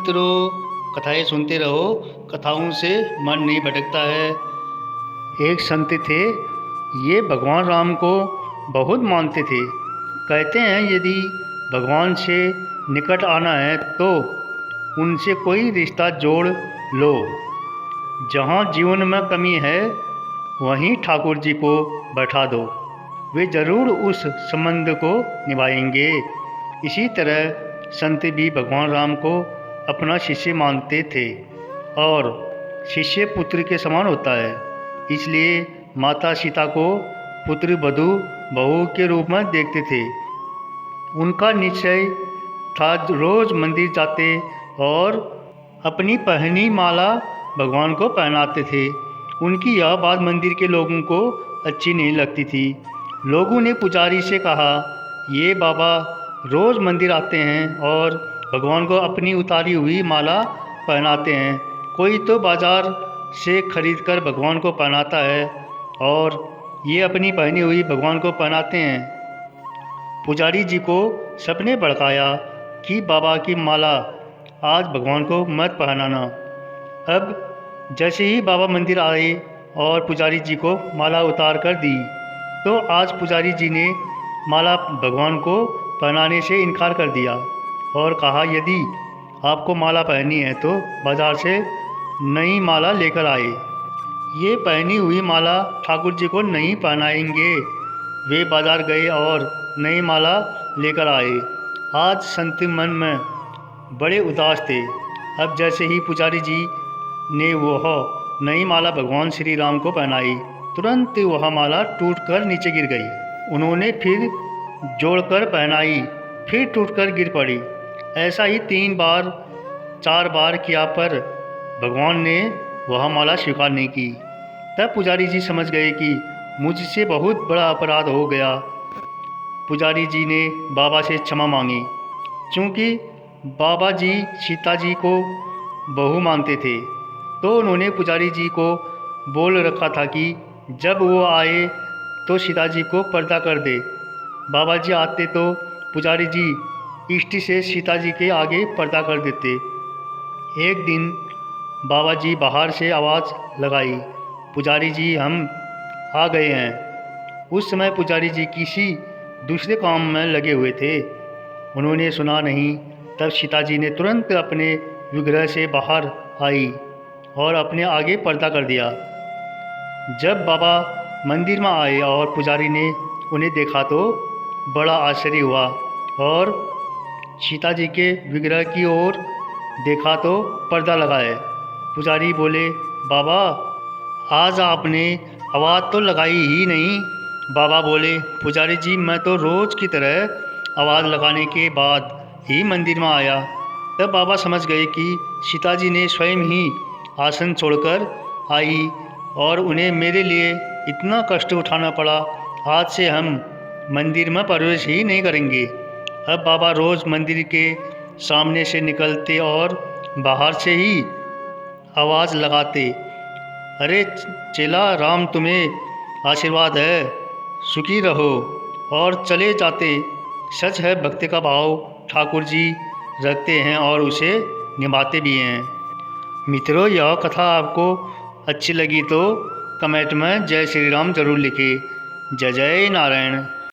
मित्रों, कथाएं सुनते रहो। कथाओं से मन नहीं भटकता है। एक संत थे, ये भगवान राम को बहुत मानते थे। कहते हैं यदि भगवान से निकट आना है तो उनसे कोई रिश्ता जोड़ लो। जहाँ जीवन में कमी है वहीं ठाकुर जी को बैठा दो, वे ज़रूर उस संबंध को निभाएंगे। इसी तरह संत भी भगवान राम को अपना शिष्य मानते थे और शिष्य पुत्र के समान होता है। इसलिए माता सीता को पुत्र वधू बहू के रूप में देखते थे। उनका निश्चय था रोज मंदिर जाते और अपनी पहनी माला भगवान को पहनाते थे। उनकी यह बात मंदिर के लोगों को अच्छी नहीं लगती थी। लोगों ने पुजारी से कहा, ये बाबा रोज़ मंदिर आते हैं और भगवान को अपनी उतारी हुई माला पहनाते हैं। कोई तो बाज़ार से खरीदकर भगवान को पहनाता है और ये अपनी पहनी हुई भगवान को पहनाते हैं। पुजारी जी को सबने भड़काया कि बाबा की माला आज भगवान को मत पहनाना। अब जैसे ही बाबा मंदिर आए और पुजारी जी को माला उतार कर दी तो आज पुजारी जी ने माला भगवान को पहनाने से इनकार कर दिया और कहा, यदि आपको माला पहननी है तो बाज़ार से नई माला लेकर आए। ये पहनी हुई माला ठाकुर जी को नहीं पहनाएंगे। वे बाज़ार गए और नई माला लेकर आए। आज संत मन में बड़े उदास थे। अब जैसे ही पुजारी जी ने वह नई माला भगवान श्री राम को पहनाई, तुरंत वह माला टूटकर नीचे गिर गई। उन्होंने फिर जोड़कर पहनाई, फिर टूटकर गिर पड़ी। ऐसा ही 3 बार 4 बार किया पर भगवान ने वह माला स्वीकार नहीं की। तब पुजारी जी समझ गए कि मुझसे बहुत बड़ा अपराध हो गया। पुजारी जी ने बाबा से क्षमा मांगी। क्योंकि बाबा जी सीता जी को बहू मानते थे तो उन्होंने पुजारी जी को बोल रखा था कि जब वो आए तो सीता जी को पर्दा कर दे। बाबा जी आते तो पुजारी जी इष्टि से सीता जी के आगे पर्दा कर देते। एक दिन बाबा जी बाहर से आवाज़ लगाई, पुजारी जी हम आ गए हैं। उस समय पुजारी जी किसी दूसरे काम में लगे हुए थे, उन्होंने सुना नहीं। तब सीता जी ने तुरंत अपने विग्रह से बाहर आई और अपने आगे पर्दा कर दिया। जब बाबा मंदिर में आए और पुजारी ने उन्हें देखा तो बड़ा आश्चर्य हुआ और सीता जी के विग्रह की ओर देखा तो पर्दा लगा है। पुजारी बोले, बाबा आज आपने आवाज़ तो लगाई ही नहीं। बाबा बोले, पुजारी जी मैं तो रोज़ की तरह आवाज़ लगाने के बाद ही मंदिर में आया। तब बाबा समझ गए कि सीता जी ने स्वयं ही आसन छोड़कर आई और उन्हें मेरे लिए इतना कष्ट उठाना पड़ा। आज से हम मंदिर में प्रवेश ही नहीं करेंगे। अब बाबा रोज़ मंदिर के सामने से निकलते और बाहर से ही आवाज़ लगाते, अरे चेला राम तुम्हें आशीर्वाद है, सुखी रहो, और चले जाते। सच है, भक्ति का भाव ठाकुर जी रखते हैं और उसे निभाते भी हैं। मित्रों, यह कथा आपको अच्छी लगी तो कमेंट में जय श्री राम ज़रूर लिखें। जय जय नारायण।